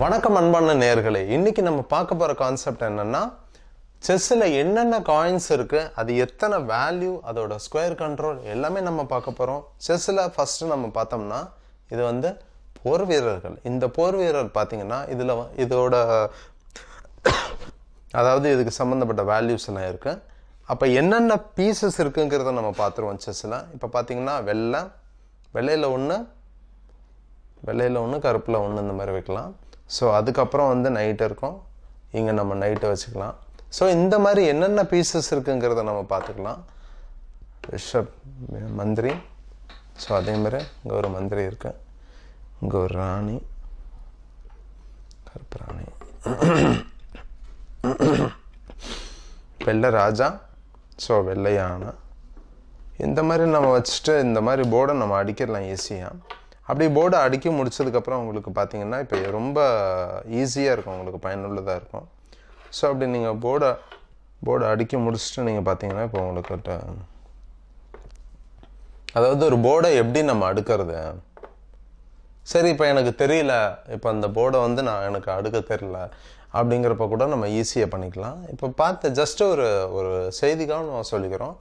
வணக்கம் அன்பான நேயர்களே. இன்னைக்கு நம்ம பார்க்க போற கான்செப்ட் என்னன்னா, செஸ்ல என்னென்ன காயின்ஸ் இருக்கு, அது எத்தனை வேல்யூ, அதோட ஸ்கொயர் கண்ட்ரோல் எல்லாமே நம்ம பார்க்க போறோம். செஸ்ல ஃபர்ஸ்ட் நம்ம பார்த்தோம்னா இது வந்து போர் வீரர்கள். இந்த போர் வீரர் பார்த்தீங்கன்னா இதோட அதாவது இதுக்கு சம்பந்தப்பட்ட வேல்யூஸ் எல்லாம் இருக்கு. அப்ப என்னென்ன பீசஸ் இருக்குங்கிறத நம்ம பார்த்துருவோம் செஸ்ல. இப்போ பார்த்தீங்கன்னா வெள்ளையில ஒன்று கருப்பில் ஒன்று இந்த மாதிரி வைக்கலாம். ஸோ அதுக்கப்புறம் வந்து நைட்டு இருக்கும், இங்கே நம்ம நைட்டை வச்சுக்கலாம். ஸோ இந்த மாதிரி என்னென்ன பீசஸ் இருக்குங்கிறத நம்ம பார்த்துக்கலாம். ரிஷப் மந்திரி, ஸோ அதே மாதிரி இங்கே ஒரு மந்திரி இருக்கு, இங்கே ஒரு ராணி, கருப்பு ராணி, வெள்ளை ராஜா, ஸோ வெள்ளை யானை. இந்த மாதிரி நம்ம வச்சுட்டு இந்த மாதிரி போர்டை நம்ம அடிக்கிடலாம் ஈஸியாக. அப்படி போர்டை அடிக்க முடிச்சதுக்கப்புறம் உங்களுக்கு பார்த்தீங்கன்னா இப்போ ரொம்ப ஈஸியாக இருக்கும், உங்களுக்கு பயனுள்ளதாக இருக்கும். ஸோ அப்படி நீங்கள் போர்டை அடிக்க முடிச்சுட்டு நீங்கள் பார்த்தீங்கன்னா இப்போ உங்களுக்கு அதாவது ஒரு போர்டை எப்படி நம்ம அடுக்கிறது, சரி இப்போ எனக்கு தெரியல, இப்போ அந்த போர்டை வந்து எனக்கு அடுக்க தெரியல அப்படிங்கிறப்ப கூட நம்ம ஈஸியாக பண்ணிக்கலாம். இப்போ பார்த்து ஜஸ்ட் ஒரு செய்திக்காக நம்ம சொல்லிக்கிறோம்.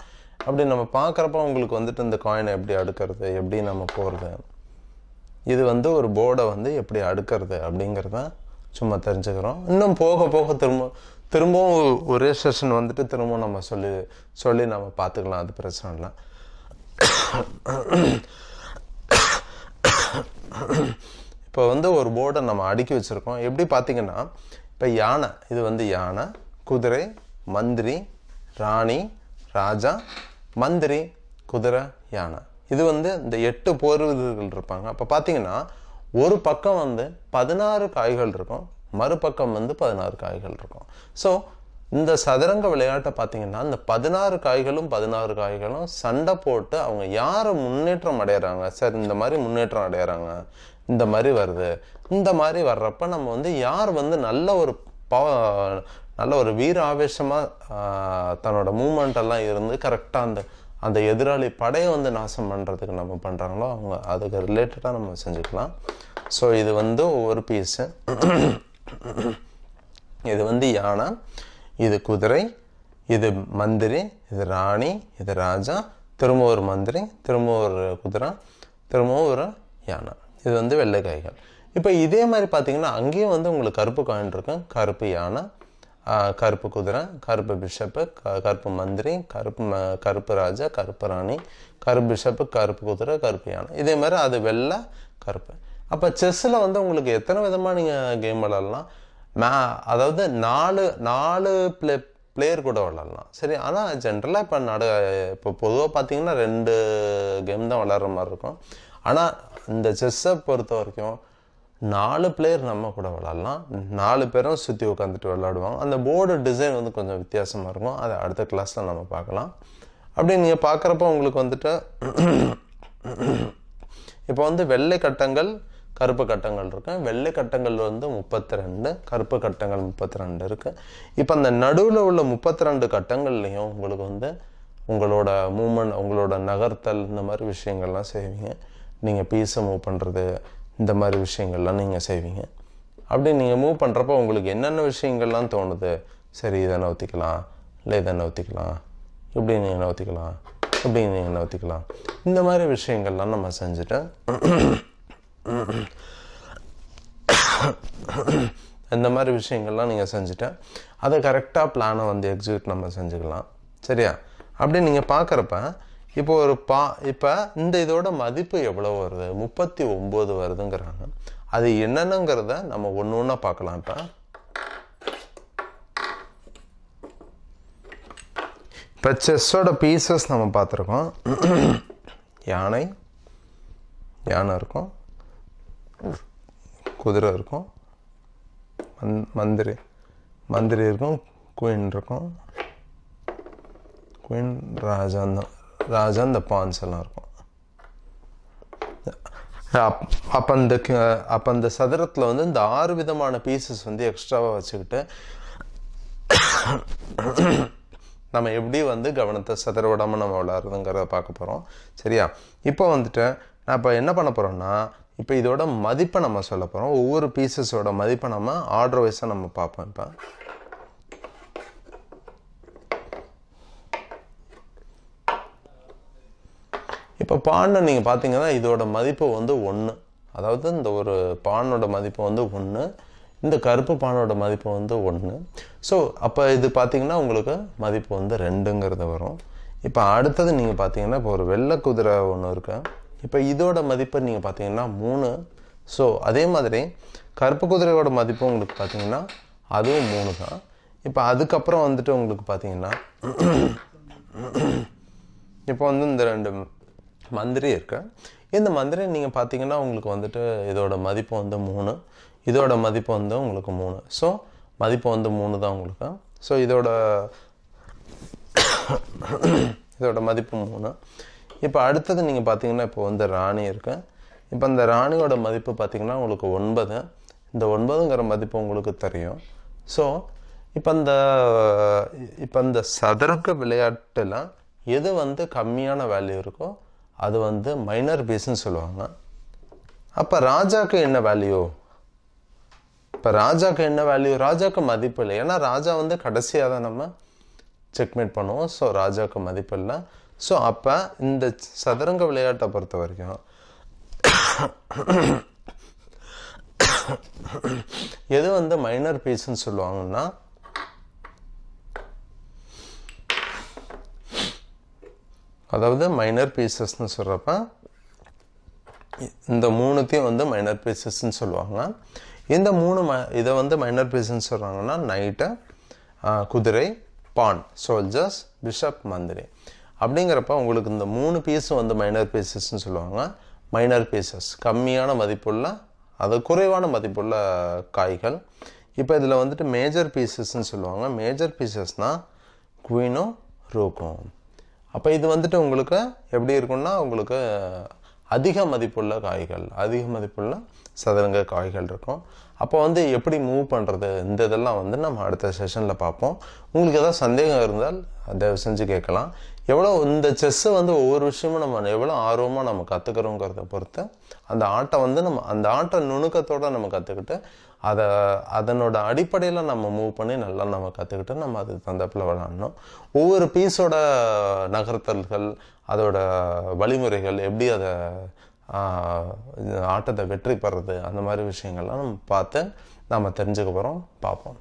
அப்படி நம்ம பார்க்குறப்ப உங்களுக்கு வந்துட்டு இந்த காயினை எப்படி அடுக்கிறது, எப்படி நம்ம போகிறது, இது வந்து ஒரு போர்டை வந்து எப்படி அடுக்கிறது அப்படிங்கிறத சும்மா தெரிஞ்சுக்கிறோம். இன்னும் போக போக திரும்பவும் ஒரே செஷன் வந்துட்டு திரும்பவும் நம்ம சொல்லி நம்ம பார்த்துக்கலாம், அது பிரச்சனை இல்லை. இப்போ வந்து ஒரு போர்டை நம்ம அடுக்கி வச்சுருக்கோம். எப்படி பார்த்தீங்கன்னா இப்போ யானை, இது வந்து யானை, குதிரை, மந்திரி, ராணி, ராஜா, மந்திரி, குதிரை, யானை. இது வந்து இந்த 8 போர் வீரர்கள் இருப்பாங்க. அப்போ பார்த்தீங்கன்னா ஒரு பக்கம் வந்து 16 காய்கள் இருக்கும், மறுபக்கம் வந்து 16 காய்கள் இருக்கும். ஸோ இந்த சதுரங்க விளையாட்டை பார்த்தீங்கன்னா இந்த 16 காய்களும் சண்டை போட்டு அவங்க யாரை முன்னேற்றம் அடைகிறாங்க, சார் இந்த மாதிரி முன்னேற்றம் அடைகிறாங்க, இந்த மாதிரி வருது, இந்த மாதிரி வர்றப்ப நம்ம வந்து யார் வந்து நல்ல ஒரு வீர ஆவேசமாக தன்னோட மூமெண்ட் எல்லாம் இருந்து கரெக்டாக அந்த எதிராளி படையை வந்து நாசம் பண்ணுறதுக்கு நம்ம பண்ணுறாங்களோ அவங்க அதுக்கு ரிலேட்டடாக நம்ம செஞ்சுக்கலாம். ஸோ இது வந்து ஒவ்வொரு பீஸு. இது வந்து யானை, இது குதிரை, இது மந்திரி, இது ராணி, இது ராஜா, திரும்ப ஒரு மந்திரி, திரும்ப ஒரு குதிரை, திரும்பவும் ஒரு யானை. இது வந்து வெள்ளை காய்கள். இப்போ இதே மாதிரி பார்த்தீங்கன்னா அங்கேயும் வந்து உங்களுக்கு கருப்பு காயின் இருக்கும். கருப்பு யானை, கருப்பு குதிரை, கருப்பு பிஷப்பு, கருப்பு மந்திரி, கருப்பு ராஜா, கருப்பு ராணி, கருப்பு பிஷப்பு, கருப்பு குதிரை, கருப்பு யானை. இதே மாதிரி அது வெள்ளை கருப்பு. அப்போ செஸ்ஸில் வந்து உங்களுக்கு எத்தனை விதமாக நீங்கள் கேம் விளாட்லாம், அதாவது நாலு பிளேயர் கூட விளாட்லாம். சரி, ஆனால் ஜென்ரலாக இப்போ பொதுவாக பார்த்தீங்கன்னா 2 கேம் தான் விளாட்ற மாதிரி இருக்கும். ஆனால் இந்த செஸ்ஸை பொறுத்த வரைக்கும் 4 பிளேயர் நம்ம கூட விளாட்லாம். 4 பேரும் சுற்றி உட்காந்துட்டு விளாடுவாங்க. அந்த போர்டு டிசைன் வந்து கொஞ்சம் வித்தியாசமாக இருக்கும். அதை அடுத்த கிளாஸில் நம்ம பார்க்கலாம். அப்படி நீங்கள் பார்க்குறப்ப உங்களுக்கு வந்துட்டு இப்போ வந்து வெள்ளை கட்டங்கள், கருப்பு கட்டங்கள் இருக்கு. வெள்ளை கட்டங்கள் வந்து 32, கருப்பு கட்டங்கள் 32 இருக்கு. இப்போ அந்த நடுவில் உள்ள 32 கட்டங்கள்லையும் உங்களுக்கு வந்து உங்களோட மூமெண்ட், உங்களோட நகர்த்தல், இந்த மாதிரி விஷயங்கள்லாம் செய்வீங்க. நீங்கள் பீஸை மூவ் பண்ணுறது, இந்த மாதிரி விஷயங்கள்லாம் நீங்கள் செய்வீங்க. அப்படி நீங்கள் மூவ் பண்ணுறப்போ உங்களுக்கு என்னென்ன விஷயங்கள்லாம் தோணுது, சரி இதை நவுத்திக்கலாம், இல்லை இதை நவுத்திக்கலாம், இப்படி நீங்கள் நவுத்திக்கலாம், இப்படி நீங்கள் நவுத்திக்கலாம், இந்த மாதிரி விஷயங்கள்லாம் நம்ம செஞ்சுட்டு இந்த மாதிரி விஷயங்கள்லாம் நீங்கள் செஞ்சுட்டு அதை கரெக்டாக பிளானை வந்து எக்ஸிக்யூட் நம்ம செஞ்சுக்கலாம். சரியா? அப்படி நீங்கள் பார்க்குறப்ப இப்போ இப்போ இந்த இதோட மதிப்பு எவ்வளோ வருது, 39 வருதுங்கிறாங்க. அது என்னென்னங்கிறத நம்ம ஒன்று ஒன்றா பார்க்கலாம். இப்போ செஸ்ஸோட பீசஸ் நம்ம பார்த்துருக்கோம். யானை இருக்கும், குதிரை இருக்கும், மந்திரி இருக்கும், குயின் இருக்கும், குயின், ராஜா, இந்த பான்ஸ் எல்லாம் இருக்கும். அப்போ அந்த சதுரத்தில் வந்து இந்த 6 விதமான பீசஸ் வந்து எக்ஸ்ட்ராவாக வச்சுக்கிட்டு நம்ம எப்படி வந்து கவனத்தை சதற விடாமல் நம்ம விளாட்றதுங்கிறத பார்க்க போகிறோம். சரியா? இப்போ வந்துட்டு நான் இப்போ என்ன பண்ண போகிறோன்னா, இப்போ இதோட மதிப்பை நம்ம சொல்ல போகிறோம். ஒவ்வொரு பீசஸோட மதிப்பை நம்ம ஆர்டர் வைஸாக நம்ம பார்ப்போம். இப்போ பானை நீங்கள் பார்த்தீங்கன்னா இதோட மதிப்பு வந்து 1. அதாவது இந்த ஒரு பானோட மதிப்பு வந்து 1, இந்த கருப்பு பானோட மதிப்பு வந்து 1. ஸோ அப்போ இது பார்த்தீங்கன்னா உங்களுக்கு மதிப்பு வந்து 2ங்கிறது வரும். இப்போ அடுத்தது நீங்கள் பார்த்தீங்கன்னா இப்போ ஒரு வெள்ளை குதிரை ஒன்று இருக்கு. இப்போ இதோட மதிப்பை நீங்கள் பார்த்தீங்கன்னா 3. ஸோ அதே மாதிரி கருப்பு குதிரையோட மதிப்பு உங்களுக்கு பார்த்தீங்கன்னா அதுவும் 3 தான். இப்போ அதுக்கப்புறம் வந்துட்டு உங்களுக்கு பார்த்தீங்கன்னா இப்போ வந்து இந்த 2 மந்திரி இருக்கு. இந்த மந்திரி நீங்கள் பார்த்தீங்கன்னா உங்களுக்கு வந்துட்டு இதோட மதிப்பு வந்து 3, இதோட மதிப்பு வந்து உங்களுக்கு 3. ஸோ மதிப்பு வந்து 3 தான் உங்களுக்கு. ஸோ இதோட மதிப்பு 3. இப்போ அடுத்தது நீங்கள் பார்த்தீங்கன்னா இப்போ வந்து ராணி இருக்கு. இப்போ இந்த ராணியோட மதிப்பு பார்த்தீங்கன்னா உங்களுக்கு 9. இந்த 9ங்கிற மதிப்பு உங்களுக்கு தெரியும். ஸோ இப்போ இந்த சதுரங்க விளையாட்டில் எது வந்து கம்மியான வேல்யூ இருக்கோ அது வந்து மைனர் பீஸ்ன்னு சொல்லுவாங்க. அப்போ ராஜாக்கு என்ன வேல்யூ? இப்போ ராஜாக்கு என்ன வேல்யூ? ராஜாக்கு மதிப்பு இல்லை. ஏன்னா ராஜா வந்து கடைசியாக தான் நம்ம செக்மேட் பண்ணுவோம். ஸோ ராஜாவுக்கு மதிப்பு இல்லை. ஸோ அப்போ இந்த சதுரங்க விளையாட்டை பொறுத்த வரைக்கும் எது வந்து மைனர் பீஸ்ன்னு சொல்லுவாங்கன்னா அதாவது மைனர் பீசஸ்ன்னு சொல்கிறப்ப இந்த 3த்தையும் வந்து மைனர் பீசஸ்ன்னு சொல்லுவாங்க. இந்த 3 இதை வந்து மைனர் பீஸ்ன்னு சொல்கிறாங்கன்னா நைட்டு, குதிரை, பான், சோல்ஜர்ஸ், பிஷப், மந்திரி அப்படிங்கிறப்ப உங்களுக்கு இந்த 3 பீஸும் வந்து மைனர் பீசஸ்ன்னு சொல்லுவாங்க. மைனர் பீசஸ் கம்மியான மதிப்புள்ள அது குறைவான மதிப்புள்ள காய்கள். இப்போ இதில் வந்துட்டு மேஜர் பீசஸ்ன்னு சொல்லுவாங்க. மேஜர் பீசஸ்னால் குவீனும் ரூக்கும். அப்போ இது வந்துட்டு உங்களுக்கு எப்படி இருக்குன்னா உங்களுக்கு அதிக மதிப்புள்ள காய்கள், அதிக மதிப்புள்ள சதுரங்க காய்கள் இருக்கும். அப்போ வந்து எப்படி மூவ் பண்ணுறது இந்த இதெல்லாம் வந்து நம்ம அடுத்த செஷனில் பார்ப்போம். உங்களுக்கு ஏதாவது சந்தேகம் இருந்தால் தயவு செஞ்சு கேட்கலாம். எவ்வளோ இந்த செஸ்ஸை வந்து ஒவ்வொரு விஷயமும் நம்ம எவ்வளோ ஆர்வமாக நம்ம கற்றுக்கிறோங்கிறத பொறுத்து அந்த ஆட்டை வந்து அந்த ஆட்டை நுணுக்கத்தோடு நம்ம கற்றுக்கிட்டு அதனோட அடிப்படையில் நம்ம மூவ் பண்ணி நல்லா நம்ம கற்றுக்கிட்டு நம்ம அது தந்தப்பில் விளாடணும். ஒவ்வொரு பீஸோட நகர்த்தல்கள், அதோட வழிமுறைகள், எப்படி அதை ஆட்டத்தை வெற்றி பெறுறது, அந்த மாதிரி விஷயங்கள்லாம் நம்ம பார்த்து நம்ம தெரிஞ்சுக்க போகிறோம், பார்ப்போம்.